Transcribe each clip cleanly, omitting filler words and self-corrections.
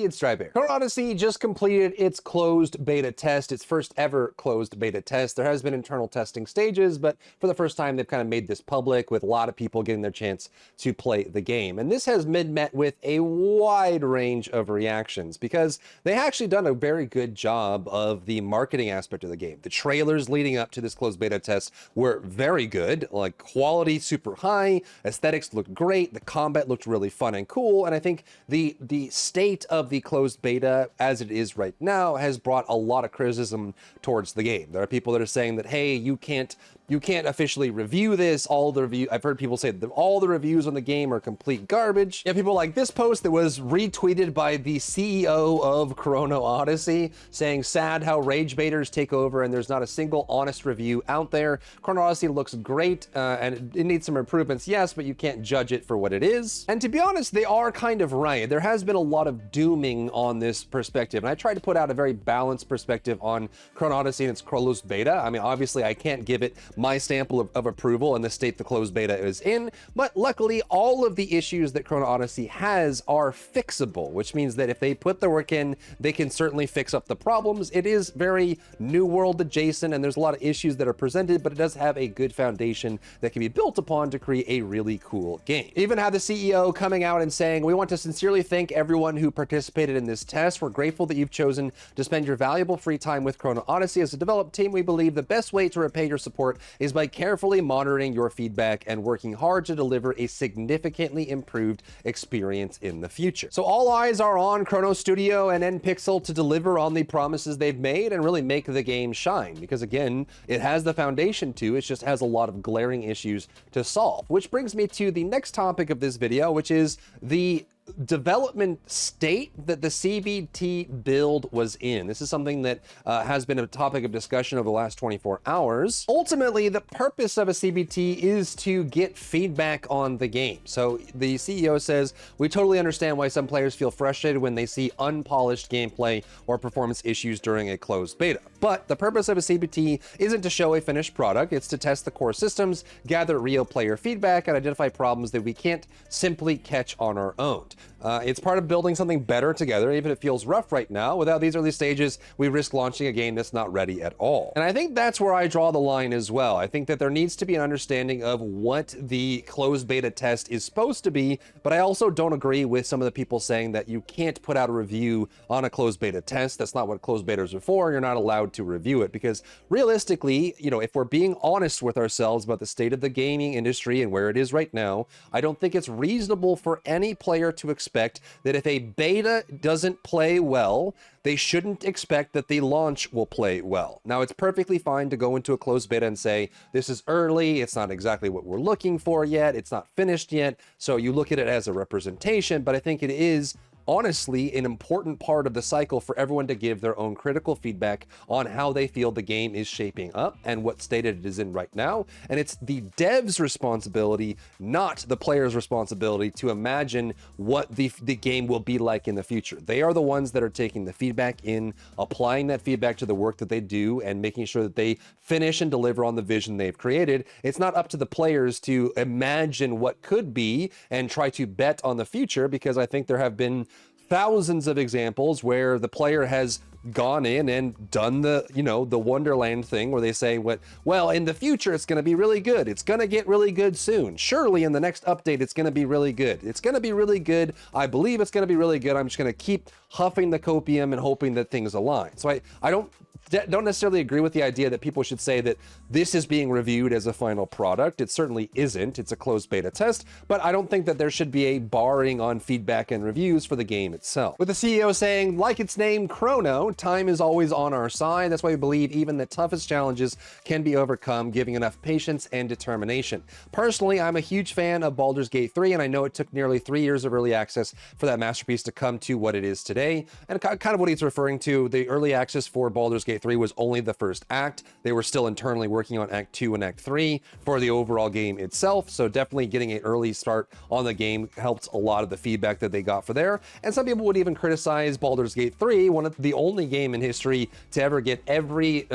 it's Drybear. Chrono Odyssey just completed its closed beta test, its first ever closed beta test. There has been internal testing stages, but for the first time, they've kind of made this public with a lot of people getting their chance to play the game. And this has been met with a wide range of reactions because they actually done a very good job of the marketing aspect of the game. The trailers leading up to this closed beta test were very good, like quality super high, aesthetics looked great, the combat looked really fun and cool, and I think the state of the closed beta as it is right now has brought a lot of criticism towards the game. There are people that are saying that, hey, you can't officially review this. I've heard people say that all the reviews on the game are complete garbage. Yeah, people like this post that was retweeted by the CEO of Chrono Odyssey saying, sad how rage baiters take over and there's not a single honest review out there. Chrono Odyssey looks great and it needs some improvements, yes, but you can't judge it for what it is. And to be honest, they are kind of right. There has been a lot of dooming on this perspective, and I tried to put out a very balanced perspective on Chrono Odyssey and its closed beta. I mean, obviously I can't give it my stamp of approval in the state the closed beta is in, but luckily all of the issues that Chrono Odyssey has are fixable, which means that if they put the work in, they can certainly fix up the problems. It is very New World adjacent and there's a lot of issues that are presented, but it does have a good foundation that can be built upon to create a really cool game. Even had the CEO coming out and saying, we want to sincerely thank everyone who participated in this test. We're grateful that you've chosen to spend your valuable free time with Chrono Odyssey. As a developed team, we believe the best way to repay your support is by carefully monitoring your feedback and working hard to deliver a significantly improved experience in the future. So all eyes are on Chrono Studio and NPixel to deliver on the promises they've made and really make the game shine, because again, it has the foundation to, it just has a lot of glaring issues to solve. Which brings me to the next topic of this video, which is the development state that the CBT build was in. This is something that has been a topic of discussion over the last 24 hours. Ultimately, the purpose of a CBT is to get feedback on the game. So the CEO says, we totally understand why some players feel frustrated when they see unpolished gameplay or performance issues during a closed beta. But the purpose of a CBT isn't to show a finished product, it's to test the core systems, gather real player feedback, and identify problems that we can't simply catch on our own. It's part of building something better together, even if it feels rough right now. Without these early stages, we risk launching a game that's not ready at all. And I think that's where I draw the line as well. I think that there needs to be an understanding of what the closed beta test is supposed to be, but I also don't agree with some of the people saying that you can't put out a review on a closed beta test. That's not what closed betas are for. You're not allowed to review it because realistically, you know, if we're being honest with ourselves about the state of the gaming industry and where it is right now, I don't think it's reasonable for any player to expect that if a beta doesn't play well, they shouldn't expect that the launch will play well. Now, it's perfectly fine to go into a closed beta and say, this is early, it's not exactly what we're looking for yet, it's not finished yet, so you look at it as a representation, but I think it is honestly an important part of the cycle for everyone to give their own critical feedback on how they feel the game is shaping up and what state it is in right now. And it's the dev's responsibility, not the player's responsibility, to imagine what the game will be like in the future. They are the ones that are taking the feedback in, applying that feedback to the work that they do, and making sure that they finish and deliver on the vision they've created. It's not up to the players to imagine what could be and try to bet on the future, because I think there have been thousands of examples where the player has gone in and done the, you know, the Wonderland thing where they say, well, in the future, it's going to be really good. It's going to get really good soon. Surely in the next update, it's going to be really good. It's going to be really good. I believe it's going to be really good. I'm just going to keep huffing the copium and hoping that things align. So I don't necessarily agree with the idea that people should say that this is being reviewed as a final product. It certainly isn't. It's a closed beta test, but I don't think that there should be a barring on feedback and reviews for the game itself. With the CEO saying, like its name, Chrono, time is always on our side. That's why we believe even the toughest challenges can be overcome, giving enough patience and determination. Personally, I'm a huge fan of Baldur's Gate 3, and I know it took nearly 3 years of early access for that masterpiece to come to what it is today. And kind of what he's referring to, the early access for Baldur's Gate Gate 3 was only the first act. They were still internally working on Act 2 and Act 3 for the overall game itself. So definitely getting an early start on the game helped a lot of the feedback that they got for there. And some people would even criticize Baldur's Gate 3, one of the only game in history to ever get every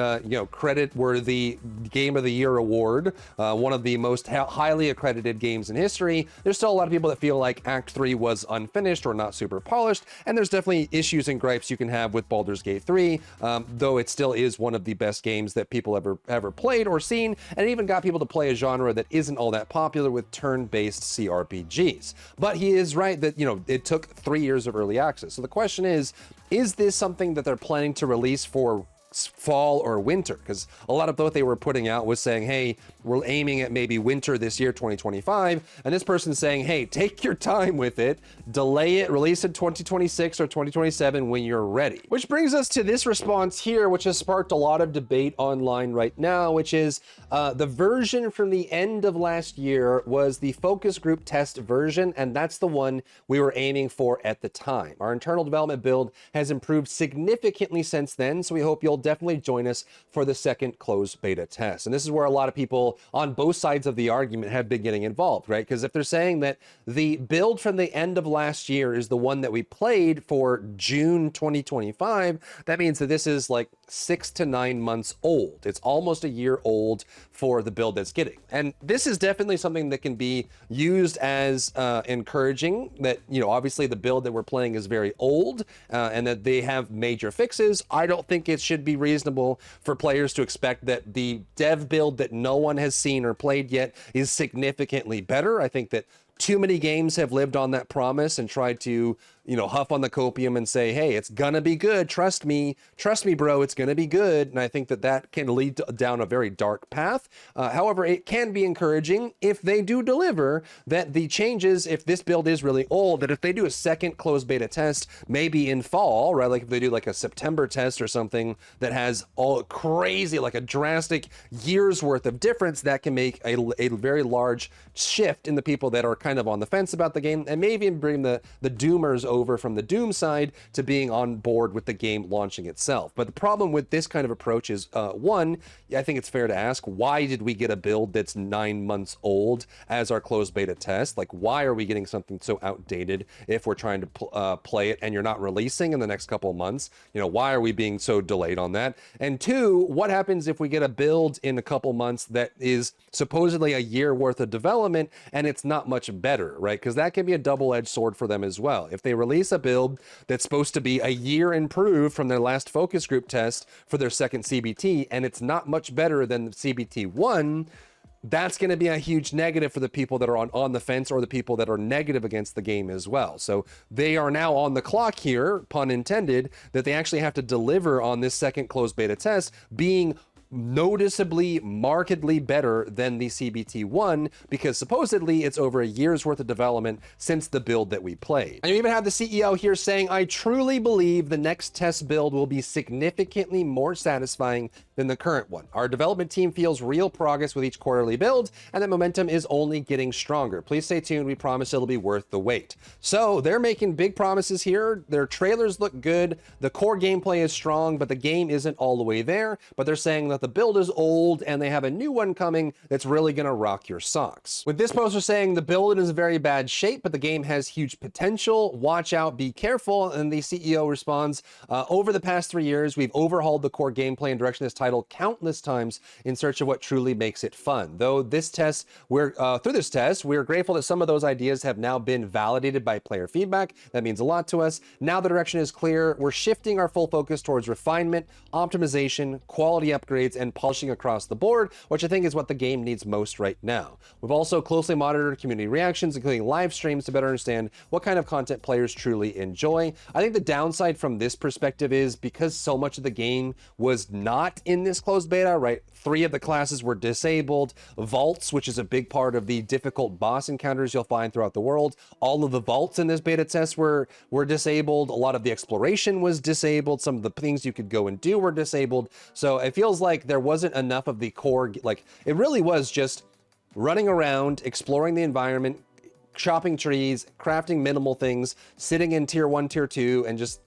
credit-worthy Game of the Year award, one of the most highly accredited games in history. There's still a lot of people that feel like Act 3 was unfinished or not super polished, and there's definitely issues and gripes you can have with Baldur's Gate 3, though it still is one of the best games that people ever played or seen, and it even got people to play a genre that isn't all that popular with turn-based CRPGs. But he is right that, it took 3 years of early access. So the question is this something that they're planning to release for fall or winter? Because a lot of what they were putting out was saying, hey, we're aiming at maybe winter this year, 2025, and this person's saying, hey, take your time with it, delay it, release it 2026 or 2027 when you're ready. Which brings us to this response here, which has sparked a lot of debate online right now, which is the version from the end of last year was the focus group test version, and that's the one we were aiming for at the time. Our internal development build has improved significantly since then, so we hope you'll definitely join us for the second closed beta test. And this is where a lot of people on both sides of the argument have been getting involved, right? Because if they're saying that the build from the end of last year is the one that we played for June 2025, that means that this is like 6 to 9 months old. It's almost a year old for the build that's getting. And this is definitely something that can be used as encouraging that, obviously the build that we're playing is very old and that they have major fixes. I don't think it should be reasonable for players to expect that the dev build that no one has seen or played yet is significantly better. I think that too many games have lived on that promise and tried to, huff on the copium and say, hey, it's gonna be good. Trust me, bro, it's gonna be good. And I think that can lead down a very dark path. However, it can be encouraging if they do deliver that the changes, if this build is really old, that if they do a second closed beta test, maybe in fall, right? Like if they do like a September test or something that has all crazy, like a drastic year's worth of difference, that can make a very large shift in the people that are kind of on the fence about the game, and maybe bring the doomers over from the doom side to being on board with the game launching itself. But the problem with this kind of approach is, one, I think it's fair to ask, why did we get a build that's 9 months old as our closed beta test? Like, why are we getting something so outdated if we're trying to play it and you're not releasing in the next couple of months? Why are we being so delayed on that? And two, what happens if we get a build in a couple months that is supposedly a year worth of development and it's not much better, right? Because that can be a double-edged sword for them as well. If they release a build that's supposed to be a year improved from their last focus group test for their second CBT, and it's not much better than the CBT 1, that's going to be a huge negative for the people that are on the fence or the people that are negative against the game as well. So they are now on the clock here, pun intended, that they actually have to deliver on this second closed beta test being noticeably, markedly better than the CBT1, because supposedly it's over a year's worth of development since the build that we played. And you even have the CEO here saying, I truly believe the next test build will be significantly more satisfying than the current one. Our development team feels real progress with each quarterly build, and that momentum is only getting stronger. Please stay tuned. We promise it'll be worth the wait. So they're making big promises here. Their trailers look good. The core gameplay is strong, but the game isn't all the way there. But they're saying that the build is old and they have a new one coming that's really gonna rock your socks. With this poster saying the build is in very bad shape, but the game has huge potential. Watch out, be careful. And the CEO responds, over the past 3 years, we've overhauled the core gameplay and direction of this title countless times in search of what truly makes it fun. Though this test, through this test, we're grateful that some of those ideas have now been validated by player feedback. That means a lot to us. Now the direction is clear. We're shifting our full focus towards refinement, optimization, quality upgrades, and polishing across the board, which I think is what the game needs most right now. We've also closely monitored community reactions, including live streams, to better understand what kind of content players truly enjoy. I think the downside from this perspective is because so much of the game was not in this closed beta, right? 3 of the classes were disabled. Vaults, which is a big part of the difficult boss encounters you'll find throughout the world. All of the vaults in this beta test were disabled. A lot of the exploration was disabled. Some of the things you could go and do were disabled. So it feels like there wasn't enough of the core, like it really was just running around, exploring the environment, chopping trees, crafting minimal things, sitting in tier 1, tier 2, and just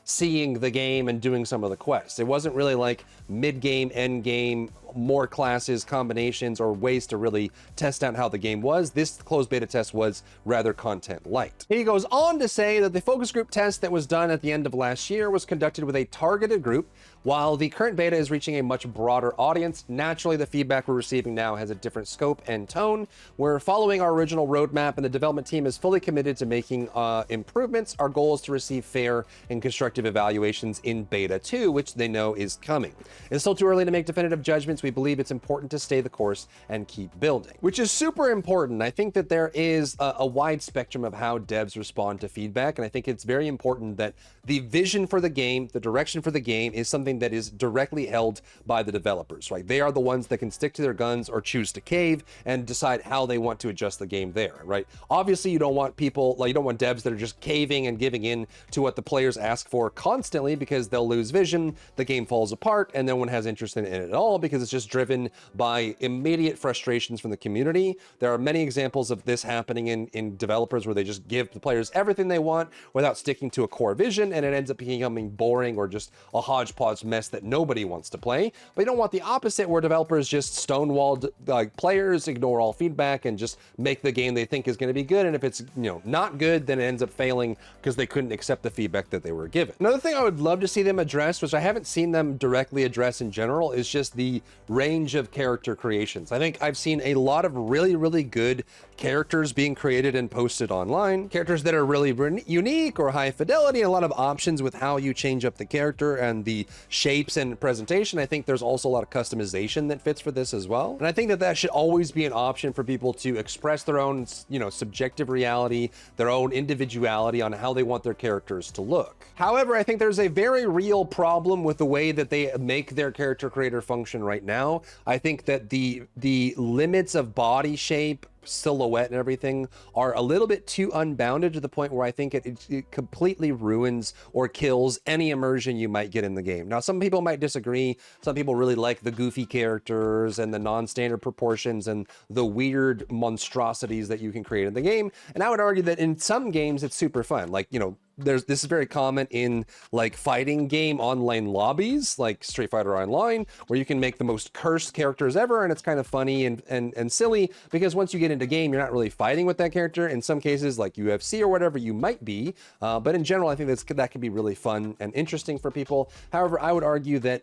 seeing the game and doing some of the quests. It wasn't really like mid-game, end-game, more classes, combinations, or ways to really test out how the game was. This closed beta test was rather content light. He goes on to say that the focus group test that was done at the end of last year was conducted with a targeted group, while the current beta is reaching a much broader audience. Naturally, the feedback we're receiving now has a different scope and tone. We're following our original roadmap, and the development team is fully committed to making improvements. Our goal is to receive fair and constructive evaluations in beta 2, which they know is coming. It's still too early to make definitive judgments. We believe it's important to stay the course and keep building, which is super important. I think that there is a wide spectrum of how devs respond to feedback, and I think it's very important that the vision for the game, the direction for the game, is something that is directly held by the developers, right? They are the ones that can stick to their guns or choose to cave and decide how they want to adjust the game there, right? Obviously, you don't want people, like, you don't want devs that are just caving and giving in to what the players ask for constantly, because they'll lose vision, the game falls apart, and no one has interest in it at all because it's just driven by immediate frustrations from the community. There are many examples of this happening in developers where they just give the players everything they want without sticking to a core vision, and it ends up becoming boring or just a hodgepodge mess that nobody wants to play. But you don't want the opposite, where developers just stonewalled players, ignore all feedback, and just make the game they think is going to be good. And if it's, you know, not good, then it ends up failing because they couldn't accept the feedback that they were given. Another thing I would love to see them address, which I haven't seen them directly address in general, is just the range of character creations. I think I've seen a lot of really good characters being created and posted online, characters that are really unique or high fidelity, a lot of options with how you change up the character and the shapes and presentation. I think there's also a lot of customization that fits for this as well. And I think that that should always be an option for people to express their own, you know, subjective reality, their own individuality on how they want their characters to look. However, I think there's a very real problem with the way that they make their character creator function right now. I think that the limits of body shape, silhouette, and everything are a little bit too unbounded, to the point where I think it completely ruins or kills any immersion you might get in the game. Now, some people might disagree. Some people really like the goofy characters and the non-standard proportions and the weird monstrosities that you can create in the game. And I would argue that in some games it's super fun. Like, you know, this is very common in like fighting game online lobbies, like Street Fighter Online, where you can make the most cursed characters ever, and it's kind of funny and silly, because once you get into game, you're not really fighting with that character. In some cases, like UFC or whatever, you might be, but in general, I think that can be really fun and interesting for people. However, I would argue that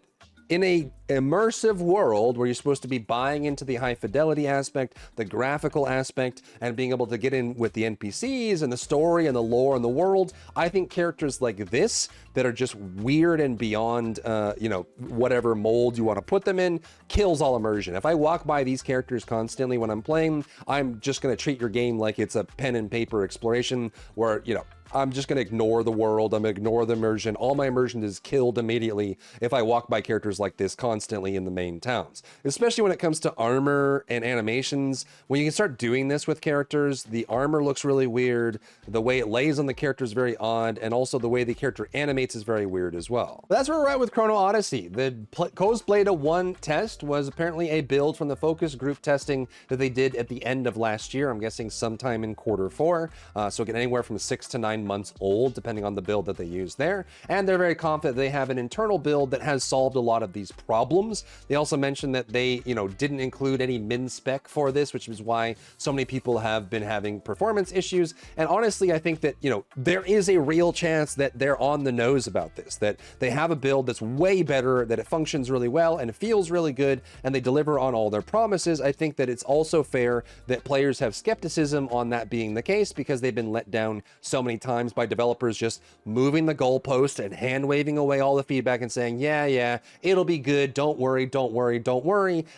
in a immersive world where you're supposed to be buying into the high fidelity aspect, the graphical aspect, and being able to get in with the NPCs and the story and the lore and the world, I think characters like this that are just weird and beyond, you know, whatever mold you want to put them in, kills all immersion. If I walk by these characters constantly when I'm playing, I'm just going to treat your game like it's a pen and paper exploration where, you know, I'm just going to ignore the world. I'm going to ignore the immersion. All my immersion is killed immediately if I walk by characters like this constantly in the main towns, especially when it comes to armor and animations. When you can start doing this with characters, the armor looks really weird. The way it lays on the character is very odd. And also the way the character animates is very weird as well. But that's where we're at with Chrono Odyssey. The Closed Beta 1 test was apparently a build from the focus group testing that they did at the end of last year. I'm guessing sometime in Q4. So get anywhere from 6 to 9 months old, depending on the build that they use there. And they're very confident they have an internal build that has solved a lot of these problems. They also mentioned that they, you know, didn't include any min spec for this, which is why so many people have been having performance issues. And honestly, I think that, you know, there is a real chance that they're on the nose about this, that they have a build that's way better, that it functions really well and it feels really good, and they deliver on all their promises. I think that it's also fair that players have skepticism on that being the case, because they've been let down so many times by developers just moving the goalpost and hand waving away all the feedback and saying, yeah, it'll be good, don't worry.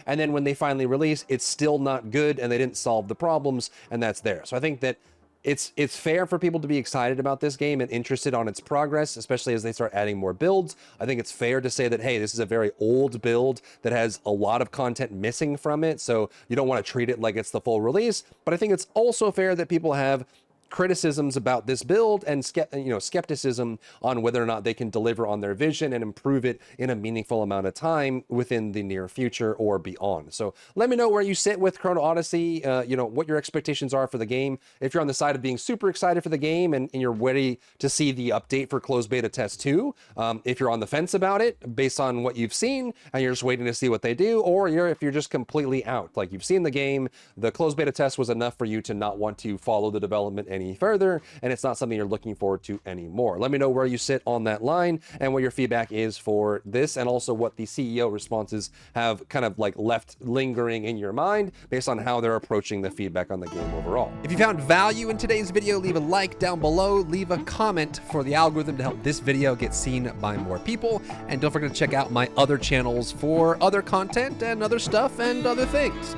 And then when they finally release, it's still not good and they didn't solve the problems, and that's there. So I think that it's fair for people to be excited about this game and interested on its progress, especially as they start adding more builds. I think it's fair to say that, hey, this is a very old build that has a lot of content missing from it, so you don't want to treat it like it's the full release. But I think it's also fair that people have criticisms about this build and skepticism on whether or not they can deliver on their vision and improve it in a meaningful amount of time within the near future or beyond. So let me know where you sit with Chrono Odyssey, what your expectations are for the game. If you're on the side of being super excited for the game and you're ready to see the update for closed beta test 2, if you're on the fence about it based on what you've seen and you're just waiting to see what they do, or if you're just completely out, like you've seen the game, the closed beta test was enough for you to not want to follow the development any further, and it's not something you're looking forward to anymore. Let me know where you sit on that line and what your feedback is for this, and also what the CEO responses have kind of like left lingering in your mind based on how they're approaching the feedback on the game overall. If you found value in today's video, leave a like down below, leave a comment for the algorithm to help this video get seen by more people, and don't forget to check out my other channels for other content and other stuff and other things.